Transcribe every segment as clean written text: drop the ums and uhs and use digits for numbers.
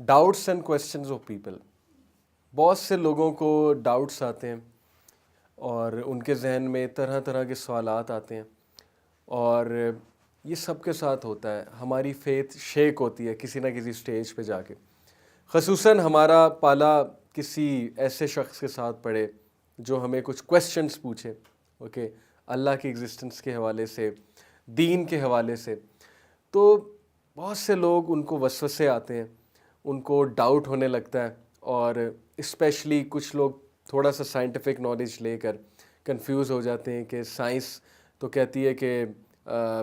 Doubts and questions of people. بہت سے لوگوں کو ڈاؤٹس آتے ہیں اور ان کے ذہن میں طرح طرح کے سوالات آتے ہیں، اور یہ سب کے ساتھ ہوتا ہے. ہماری فیتھ شیک ہوتی ہے کسی نہ کسی سٹیج پہ جا کے، خصوصاً ہمارا پالا کسی ایسے شخص کے ساتھ پڑے جو ہمیں کچھ کویسچنس پوچھے، اوکے، اللہ کی ایگزسٹنس کے حوالے سے، دین کے حوالے سے. تو بہت سے لوگ ان کو وسوسے آتے ہیں، ان کو ڈاؤٹ ہونے لگتا ہے، اور اسپیشلی کچھ لوگ تھوڑا سا سائنٹیفک نالج لے کر کنفیوز ہو جاتے ہیں کہ سائنس تو کہتی ہے کہ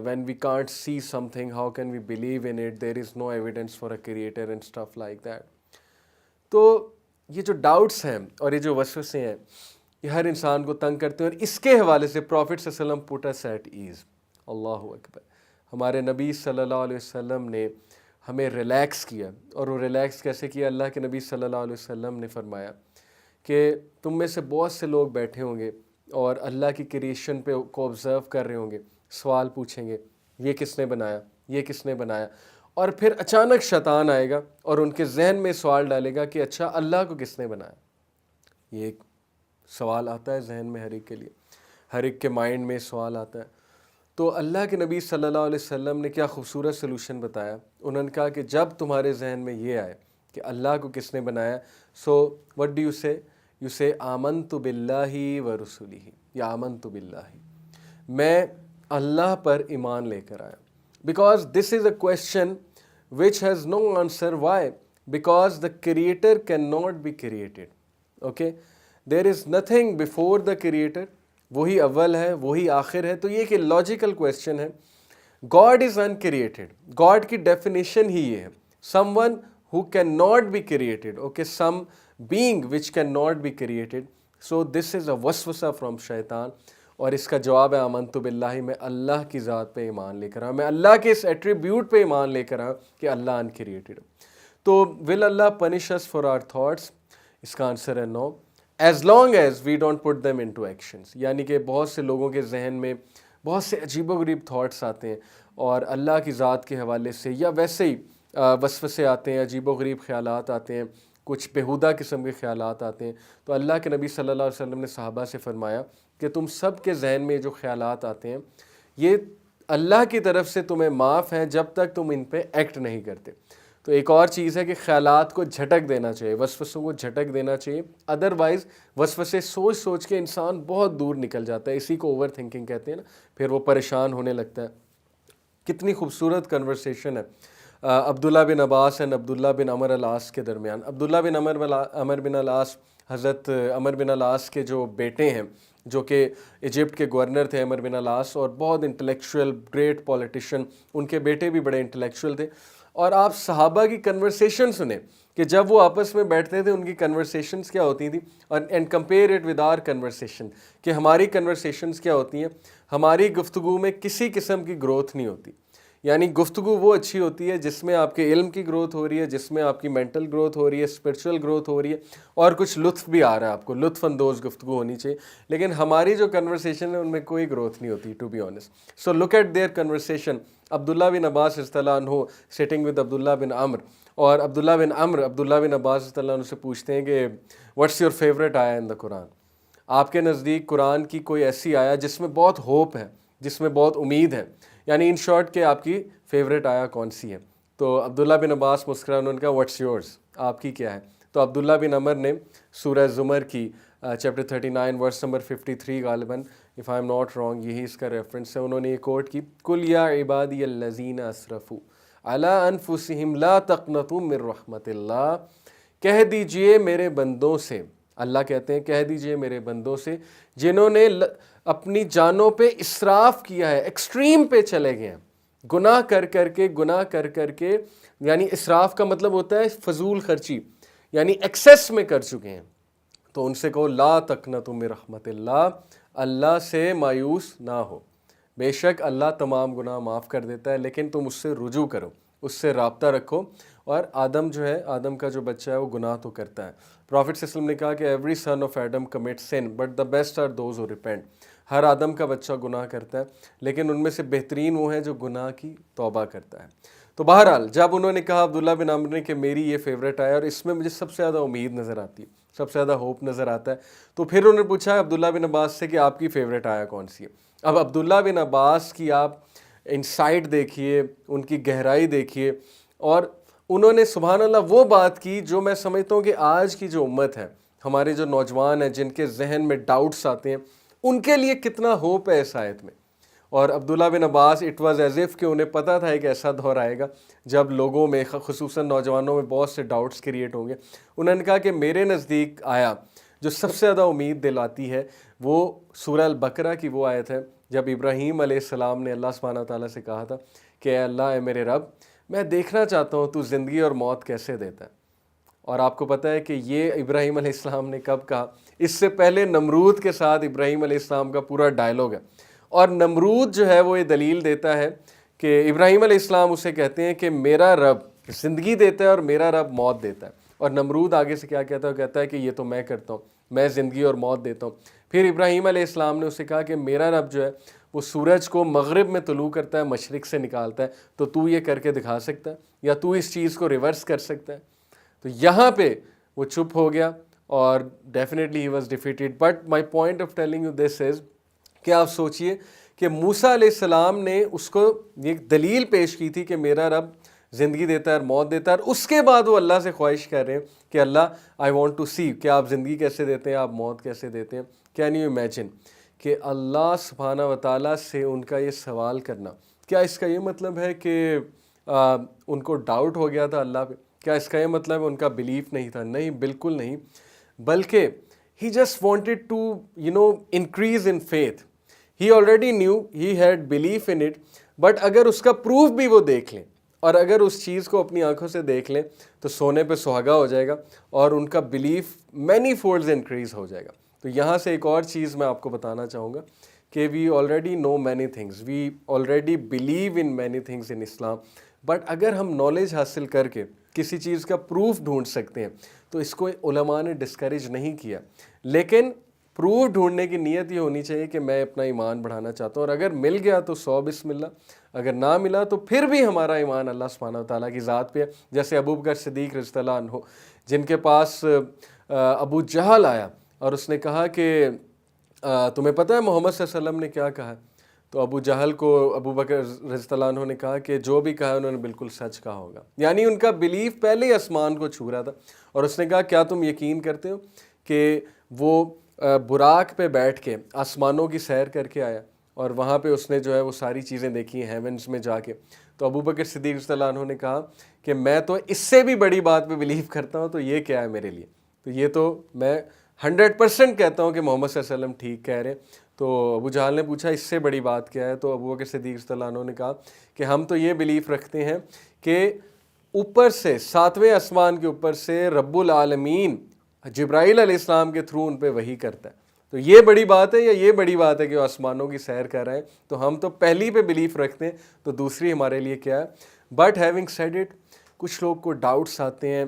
when we can't see something how can we believe in it, there is no evidence for a creator and stuff like that. تو یہ جو ڈاؤٹس ہیں اور یہ جو وسوسے ہیں یہ ہر انسان کو تنگ کرتے ہیں، اور اس کے حوالے سے پروفٹ صلی اللہ علیہ وسلم پٹ اس ایٹ ایز. اللہ اکبر. ہمارے نبی صلی اللہ علیہ وسلم نے ہمیں ریلیکس کیا، اور وہ ریلیکس کیسے کیا؟ اللہ کے نبی صلی اللہ علیہ وسلم نے فرمایا کہ تم میں سے بہت سے لوگ بیٹھے ہوں گے اور اللہ کی کریشن پہ کو آبزرو کر رہے ہوں گے، سوال پوچھیں گے یہ کس نے بنایا، یہ کس نے بنایا، اور پھر اچانک شیطان آئے گا اور ان کے ذہن میں سوال ڈالے گا کہ اچھا اللہ کو کس نے بنایا. یہ ایک سوال آتا ہے ذہن میں ہر ایک کے لیے، ہر ایک کے مائنڈ میں سوال آتا ہے. تو اللہ کے نبی صلی اللہ علیہ وسلم نے کیا خوبصورت سلوشن بتایا. انہوں نے کہا کہ جب تمہارے ذہن میں یہ آئے کہ اللہ کو کس نے بنایا، سو وٹ ڈو یو سے؟ یو سے آمنت باللہ و رسولہ، یا آمنت باللہ، میں اللہ پر ایمان لے کر آیا. Because this is a question which has no answer. Why? Because the creator cannot be created. Okay? There is nothing before the creator. وہی اول ہے، وہی آخر ہے. تو یہ ایک لاجیکل کویسچن ہے. God is uncreated. God کی ڈیفینیشن ہی یہ ہے. Someone who cannot be created. Okay? Some being which cannot be created. So this is a waswasa from shaitan. اور اس کا جواب ہے آمنت باللہ، میں اللہ کی ذات پہ ایمان لے کر آؤں، میں اللہ کے اس ایٹریبیوٹ پہ ایمان لے کر آؤں کہ اللہ انکریٹڈ. تو will Allah punish us for our thoughts? اس کا آنسر ہے no, as long as we don't put them into actions. یعنی کہ بہت سے لوگوں کے ذہن میں بہت سے عجیب و غریب تھاٹس آتے ہیں، اور اللہ کی ذات کے حوالے سے یا ویسے ہی وسوسے آتے ہیں، عجیب و غریب خیالات آتے ہیں، کچھ بےہودہ قسم کے خیالات آتے ہیں. تو اللہ کے نبی صلی اللہ علیہ وسلم نے صحابہ سے فرمایا کہ تم سب کے ذہن میں جو خیالات آتے ہیں یہ اللہ کی طرف سے تمہیں معاف ہیں جب تک تم ان پہ ایکٹ نہیں کرتے. تو ایک اور چیز ہے کہ خیالات کو جھٹک دینا چاہیے، وسوسوں کو جھٹک دینا چاہیے. ادروائز وسوسے سوچ سوچ کے انسان بہت دور نکل جاتا ہے، اسی کو اوور تھنکنگ کہتے ہیں نا، پھر وہ پریشان ہونے لگتا ہے. کتنی خوبصورت کنورسیشن ہے عبداللہ بن عباس اور عبداللہ بن عمر العاص کے درمیان. عبداللہ بن عمر بن العاص، حضرت عمر بن العاص کے جو بیٹے ہیں، جو کہ ایجپٹ کے گورنر تھے عمر بن العاص، اور بہت انٹلیکچوئل گریٹ پولیٹیشین. ان کے بیٹے بھی بڑے انٹلیکچوئل تھے. اور آپ صحابہ کی کنورسیشن سنیں کہ جب وہ آپس میں بیٹھتے تھے ان کی کنورسیشنز کیا ہوتی تھیں، اور and compare it with our conversation, کہ ہماری کنورسیشنز کیا ہوتی ہیں. ہماری گفتگو میں کسی قسم کی گروتھ نہیں ہوتی. یعنی گفتگو وہ اچھی ہوتی ہے جس میں آپ کے علم کی گروتھ ہو رہی ہے، جس میں آپ کی مینٹل گروتھ ہو رہی ہے، اسپرچول گروتھ ہو رہی ہے، اور کچھ لطف بھی آ رہا ہے آپ کو. لطف اندوز گفتگو ہونی چاہیے. لیکن ہماری جو کنورسیشن ہے ان میں کوئی گروتھ نہیں ہوتی، to be honest. So look at their conversation. Abdullah bin Abbas رضی اللہ عنہ سٹنگ ود عبداللہ بن عمر، اور عبداللہ بن عباس رضی اللہ عنہ سے پوچھتے ہیں کہ واٹس یور فیوریٹ آیا ان دا قرآن؟ آپ کے نزدیک قرآن کی کوئی ایسی آیا جس میں بہت ہوپ ہے، جس میں بہت امید ہے، یعنی ان شارٹ کہ آپ کی فیوریٹ آیا کون سی ہے؟ تو عبداللہ بن عباس مسکرا، انہوں نے کہا واٹس یورز، آپ کی کیا ہے؟ تو عبداللہ بن عمر نے سورہ زمر کی چیپٹر 39 ورس نمبر 53 غالباً، if I am not wrong, یہی اس کا ریفرنس ہے. انہوں نے یہ کوٹ کی، قُلْ يَا عِبَادِيَ الَّذِينَ أَسْرَفُوا عَلَىٰ أَنفُسِهِمْ لَا تَقْنَطُوا مِن رَحْمَتِ اللَّهِ، کہہ دیجئے میرے بندوں سے، اللہ کہتے ہیں کہہ دیجئے میرے بندوں سے جنہوں نے اپنی جانوں پہ اسراف کیا ہے، ایکسٹریم پہ چلے گئے ہیں، گناہ کر کر کے، یعنی اسراف کا مطلب ہوتا ہے فضول خرچی، یعنی ایکسیس میں کر چکے ہیں. تو ان سے کہو لا تقنطوا من رحمت اللہ، اللہ سے مایوس نہ ہو، بے شک اللہ تمام گناہ معاف کر دیتا ہے، لیکن تم اس سے رجوع کرو، اس سے رابطہ رکھو. اور آدم جو ہے، آدم کا جو بچہ ہے وہ گناہ تو کرتا ہے. پروفٹ صلی اللہ علیہ وسلم نے کہا کہ every son of Adam commit sin but the best are those who repent. ہر آدم کا بچہ گناہ کرتا ہے، لیکن ان میں سے بہترین وہ ہے جو گناہ کی توبہ کرتا ہے. تو بہرحال جب انہوں نے کہا عبداللہ بن عمرو نے کہ میری یہ فیوریٹ آیا اور اس میں مجھے سب سے زیادہ امید نظر آتی ہے، سب سے زیادہ ہوپ نظر آتا ہے، تو پھر انہوں نے پوچھا عبداللہ بن عباس سے کہ آپ کی فیوریٹ آیا کون سی ہے؟ اب عبداللہ بن عباس کی آپ انسائٹ دیکھیے، ان کی گہرائی دیکھیے، اور انہوں نے سبحان اللہ وہ بات کی جو میں سمجھتا ہوں کہ آج کی جو امت ہے، ہمارے جو نوجوان ہیں جن کے ذہن میں ڈاؤٹس آتے ہیں، ان کے لیے کتنا ہوپ ہے اس آیت میں۔ اور عبداللہ بن عباس اٹ واز ایز اف کہ انہیں پتہ تھا ایک ایسا دور آئے گا جب لوگوں میں خصوصاً نوجوانوں میں بہت سے ڈاؤٹس کریٹ ہوں گے۔ انہوں نے کہا کہ میرے نزدیک آیا جو سب سے زیادہ امید دلاتی ہے وہ سورہ البقرہ کی وہ آیت ہے جب ابراہیم علیہ السلام نے اللہ سبحانہ تعالیٰ سے کہا تھا کہ اے اللہ، اے میرے رب، میں دیکھنا چاہتا ہوں تو زندگی اور موت کیسے دیتا ہے۔ اور آپ کو پتہ ہے کہ یہ ابراہیم علیہ السلام نے کب کہا؟ اس سے پہلے نمرود کے ساتھ ابراہیم علیہ السلام کا پورا ڈائلاگ ہے، اور نمرود جو ہے وہ یہ دلیل دیتا ہے کہ ابراہیم علیہ السلام اسے کہتے ہیں کہ میرا رب زندگی دیتا ہے اور میرا رب موت دیتا ہے، اور نمرود آگے سے کیا کہتا ہے؟ وہ کہتا ہے کہ یہ تو میں کرتا ہوں، میں زندگی اور موت دیتا ہوں۔ پھر ابراہیم علیہ السلام نے اسے کہا کہ میرا رب جو ہے وہ سورج کو مغرب میں طلوع کرتا ہے، مشرق سے نکالتا ہے، تو تو یہ کر کے دکھا سکتا ہے یا تو اس چیز کو ریورس کر سکتا ہے؟ تو یہاں پہ وہ چپ ہو گیا اور definitely he was defeated. But my point of telling you this is کہ آپ سوچئے کہ موسیٰ علیہ السلام نے اس کو یہ دلیل پیش کی تھی کہ میرا رب زندگی دیتا ہے اور موت دیتا ہے، اور اس کے بعد وہ اللہ سے خواہش کر رہے ہیں کہ اللہ آئی وانٹ ٹو سی کہ آپ زندگی کیسے دیتے ہیں، آپ موت کیسے دیتے ہیں۔ کین یو امیجن کہ اللہ سبحانہ و تعالیٰ سے ان کا یہ سوال کرنا، کیا اس کا یہ مطلب ہے کہ ان کو ڈاؤٹ ہو گیا تھا اللہ پہ؟ کیا اس کا یہ مطلب ہے ان کا بلیف نہیں تھا؟ نہیں، بالکل نہیں، بلکہ he just wanted to increase in faith. He already knew, he had belief in it, but اگر اس کا پروف بھی وہ دیکھ لیں اور اگر اس چیز کو اپنی آنکھوں سے دیکھ لیں تو سونے پہ سہاگا ہو جائے گا اور ان کا بلیف مینی فولڈز انکریز ہو جائے گا۔ تو یہاں سے ایک اور چیز میں آپ کو بتانا چاہوں گا کہ we already know many things, we already believe in many things in Islam, but اگر ہم نالج حاصل کر کے کسی چیز کا پروف ڈھونڈ سکتے ہیں تو اس کو علماء نے ڈسکریج نہیں کیا، لیکن پروف ڈھونڈنے کی نیت یہ ہونی چاہیے کہ میں اپنا ایمان بڑھانا چاہتا ہوں، اور اگر مل گیا تو 100 بسم اللہ، اگر نہ ملا تو پھر بھی ہمارا ایمان اللہ سبحانہ و تعالیٰ کی ذات پہ ہے۔ جیسے ابو بکر صدیق رضی اللہ عنہ، جن کے پاس ابو جہل آیا اور اس نے کہا کہ تمہیں پتہ ہے محمد صلی اللہ علیہ وسلم نے کیا کہا؟ تو ابو جہل کو ابو بکر رضی اللہ عنہ نے کہا کہ جو بھی کہا انہوں نے بالکل سچ کہا ہوگا، یعنی ان کا بلیف پہلے ہی آسمان کو چھو رہا تھا۔ اور اس نے کہا کیا تم یقین کرتے ہو کہ وہ براق پہ بیٹھ کے آسمانوں کی سیر کر کے آیا اور وہاں پہ اس نے جو ہے وہ ساری چیزیں دیکھی ہیں ہیونز میں جا کے؟ تو ابو بکر صدیق رضی اللہ عنہ نے کہا کہ میں تو اس سے بھی بڑی بات پہ بلیو کرتا ہوں، تو یہ کیا ہے میرے لیے؟ تو یہ تو میں 100% کہتا ہوں کہ محمد صلی اللہ علیہ وسلم ٹھیک کہہ رہے ہیں۔ تو ابو جہل نے پوچھا اس سے بڑی بات کیا ہے؟ تو ابو بکر صدیق رضی اللہ عنہ نے کہا کہ ہم تو یہ بلیف رکھتے ہیں کہ اوپر سے 7ویں آسمان کے اوپر سے رب العالمین جبرائیل علیہ السلام کے تھرو ان پہ وحی کرتا ہے۔ تو یہ بڑی بات ہے یا یہ بڑی بات ہے کہ وہ آسمانوں کی سیر کر رہے ہیں؟ تو ہم تو پہلی پہ بلیف رکھتے ہیں، تو دوسری ہمارے لیے کیا ہے؟ بٹ ہیونگ سیڈ اٹ، کچھ لوگ کو ڈاؤٹس آتے ہیں،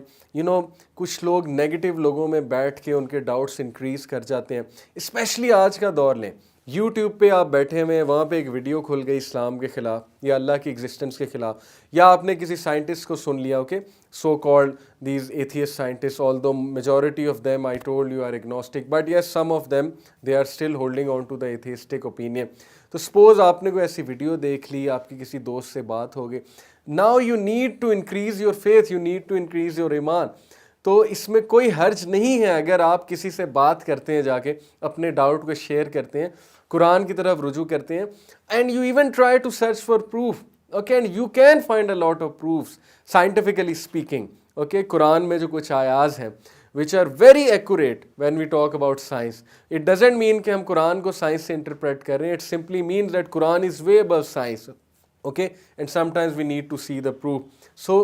کچھ لوگ نیگیٹو لوگوں میں بیٹھ کے ان کے ڈاؤٹس انکریز کر جاتے ہیں۔ اسپیشلی آج کا دور لیں، یوٹیوب پہ آپ بیٹھے ہوئے ہیں، وہاں پہ ایک ویڈیو کھل گئی اسلام کے خلاف یا اللہ کی ایگزسٹنس کے خلاف، یا آپ نے کسی سائنٹسٹ کو سن لیا، okay, so called these atheist scientist, although majority of them I told you are agnostic, but yes, some of them they are still holding on to the atheistic opinion. تو suppose آپ نے کوئی ایسی video دیکھ لی، آپ کی کسی دوست سے بات ہو گئی، now you need to increase your faith, you need to increase your ایمان۔ تو اس میں کوئی حرج نہیں ہے اگر آپ کسی سے بات کرتے ہیں، جا کے اپنے ڈاؤٹ کو شیئر کرتے ہیں، قرآن کی طرف رجوع کرتے ہیں، and you even try to search for proof, okay, and you can find a lot of proofs scientifically speaking, okay. Quran میں جو کچھ آیات ہیں which are very accurate when we talk about science. It doesn't mean کہ ہم قرآن کو science سے interpret کر رہے ہیں، it simply means that Quran is way above science, okay, and sometimes we need to see the proof. So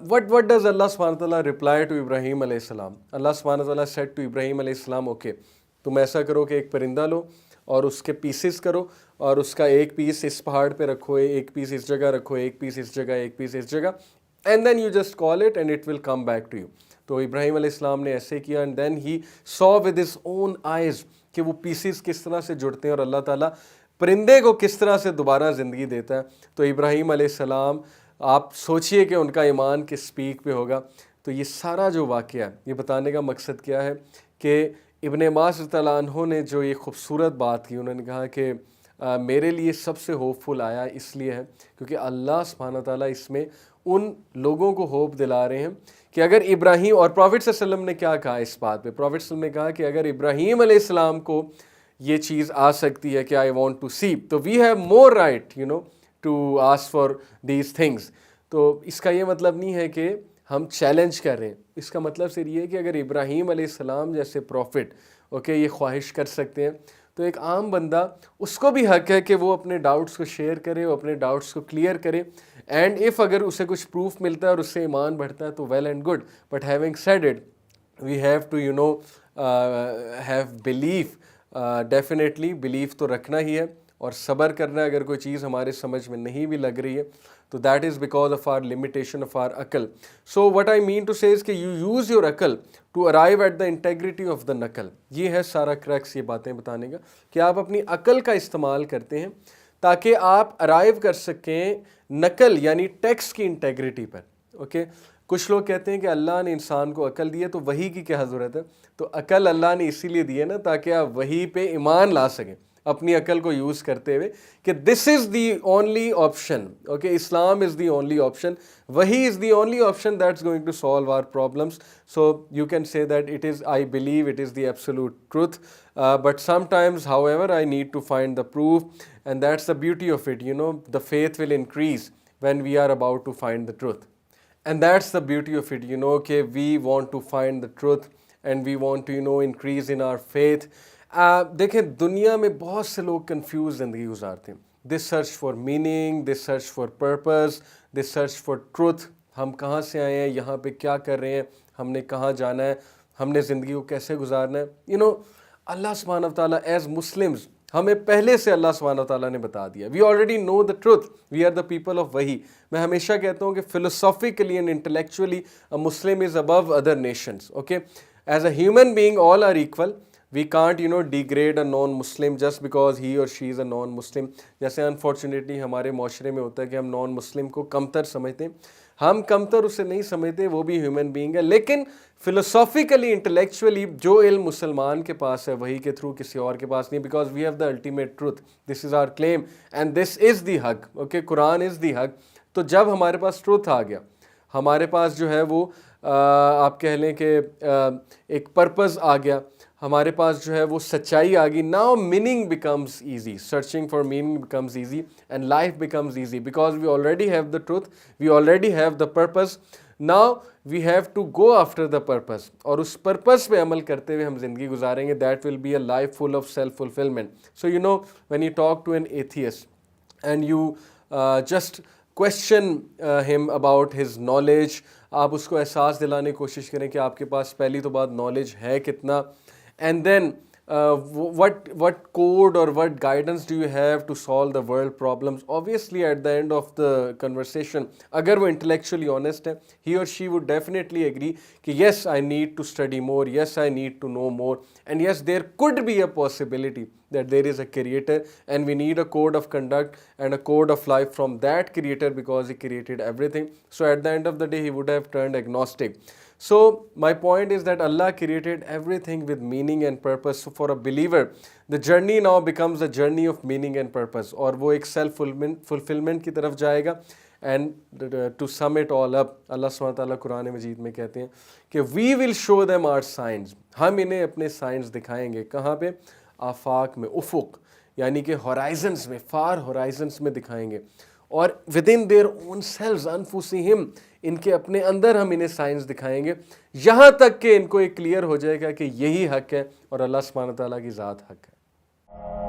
what does Allah subhanahu wa ta'ala reply to Ibrahim alayhi salam? Allah subhanahu wa ta'ala said to Ibrahim alayhi salam, okay, تم ایسا کرو کہ ایک پرندہ لو اور اس کے pieces کرو اور اس کا ایک پیس اس پہاڑ پہ رکھو، ایک پیس اس جگہ رکھو، ایک پیس اس جگہ، ایک پیس اس جگہ، and then you just call it and it will come back to you. تو ابراہیم علیہ السلام نے ایسے کیا، and then he saw with his own eyes کہ وہ پیسز کس طرح سے جڑتے ہیں اور اللہ تعالیٰ پرندے کو کس طرح سے دوبارہ زندگی دیتا ہے۔ تو ابراہیم علیہ السلام آپ سوچئے کہ ان کا ایمان کس پیک پہ ہوگا. تو یہ سارا جو واقعہ ہے یہ بتانے کا مقصد کیا ہے کہ ابن عباس رضی اللہ عنہ نے جو یہ خوبصورت بات کی, انہوں نے کہا کہ میرے لیے سب سے ہوپ فل آیا اس لیے ہے کیونکہ اللہ سبحانہ تعالیٰ اس میں ان لوگوں کو ہوپ دلا رہے ہیں کہ اگر ابراہیم, اور پروفٹ صلی اللہ علیہ وسلم نے کیا کہا اس بات پہ, پروفٹ صلی اللہ علیہ وسلم نے کہا کہ اگر ابراہیم علیہ السلام کو یہ چیز آ سکتی ہے کہ آئی وانٹ ٹو سی, تو we have more right to ask for these things. تو اس کا یہ مطلب نہیں ہے کہ ہم چیلنج کر رہے ہیں, اس کا مطلب صرف یہ ہے کہ اگر ابراہیم علیہ السلام جیسے پروفٹ یہ خواہش کر سکتے ہیں, تو ایک عام بندہ اس کو بھی حق ہے کہ وہ اپنے ڈاؤٹس کو شیئر کرے, وہ اپنے ڈاؤٹس کو کلیئر کرے, اینڈ ایف اگر اسے کچھ پروف ملتا ہے اور اس سے ایمان بڑھتا ہے تو well and good. But having said it, we have to have belief, definitely belief تو رکھنا ہی ہے, اور صبر کرنا ہے اگر کوئی چیز ہمارے سمجھ میں نہیں بھی لگ رہی ہے تو that is because of our limitation of our عقل. So what I mean to say is کہ یو یوز یور عقل to arrive at the integrity of the نقل. یہ ہے سارا کرکس یہ باتیں بتانے کا کہ آپ اپنی عقل کا استعمال کرتے ہیں تاکہ آپ ارائیو کر سکیں نقل یعنی ٹیکسٹ کی انٹیگریٹی پر. کچھ لوگ کہتے ہیں کہ اللہ نے انسان کو عقل دی ہے تو وحی کی کیا ضرورت ہے. تو عقل اللہ نے اسی لیے دی ہے نا تاکہ آپ وحی پہ ایمان لا سکیں اپنی عقل کو یوز کرتے ہوئے کہ this is the only option. Islam is the only option, وہی is the only option that's going to solve our problems. So you can say that it is, I believe it is the absolute truth, but sometimes however I need to find the proof, and that's the beauty of it. The faith will increase when we are about to find the truth, and that's the beauty of it, کہ we want to find the truth and we want to increase in our faith. دیکھیں دنیا میں بہت سے لوگ confuse زندگی گزارتے ہیں. they search for meaning, they search for purpose, they search for truth. ہم کہاں سے آئے ہیں, یہاں پہ کیا کر رہے ہیں, ہم نے کہاں جانا ہے, ہم نے زندگی کو کیسے گزارنا ہے. اللہ سبحانہ و تعالیٰ ایز مسلمز ہمیں پہلے سے اللہ سبحانہ و تعالیٰ نے بتا دیا. We already know the truth, we are the people of وحی. میں ہمیشہ کہتا ہوں کہ philosophically and intellectually a Muslim is above other nations. As a human being all are equal. We can't degrade a non-Muslim just because he or she is a non-Muslim. جیسے unfortunately ہمارے معاشرے میں ہوتا ہے کہ ہم نان مسلم کو کمتر سمجھتے ہیں. ہم کمتر اسے نہیں سمجھتے, وہ بھی ہیومن بینگ ہے, لیکن فلسافیکلی انٹلیکچولی جو علم مسلمان کے پاس ہے وہی کے تھرو کسی اور کے پاس نہیں, because we have the ultimate truth. This is our claim and this is the حق. قرآن از دی حق. تو جب ہمارے پاس ٹروتھ آ گیا, ہمارے پاس جو ہے وہ آپ کہہ لیں کہ ایک پرپز آ گیا, ہمارے پاس جو ہے وہ سچائی آ گئی. Now meaning becomes easy, searching for meaning becomes easy, and life becomes easy because we already have the truth, we already have the purpose. Now we have to go after the purpose, اور اس purpose پہ عمل کرتے ہوئے ہم زندگی گزاریں گے. That will be a life full of self fulfilment. So when you talk to an atheist and you just question him about his knowledge, آپ اس کو احساس دلانے کی کوشش کریں کہ آپ کے پاس پہلی تو بات نالج ہے کتنا, and then what code or what guidance do you have to solve the world problems. Obviously at the end of the conversation, agar wo intellectually honest hai, he or she would definitely agree ki yes, I need to study more, yes, I need to know more, and yes, there could be a possibility that there is a creator and we need a code of conduct and a code of life from that creator because he created everything. So at the end of the day he would have turned agnostic. So my point is that Allah created everything with meaning and purpose. So for a believer, the journey now becomes a journey of meaning and purpose, اور وہ ایک self fulfillment کی طرف جائے گا. And to sum it all up, اللہ سبحانہ تعالیٰ قرآن مجید میں کہتے ہیں کہ we will show them our signs. ہم انہیں اپنے سائنس دکھائیں گے. کہاں پہ؟ آفاق میں, افق یعنی کہ ہورائزنس میں, فار ہورائزنس میں دکھائیں گے, اور within their own selves, انفسہم, ان کے اپنے اندر ہم انہیں سائنس دکھائیں گے, یہاں تک کہ ان کو ایک کلیئر ہو جائے گا کہ یہی حق ہے اور اللہ سبحانہ تعالیٰ کی ذات حق ہے.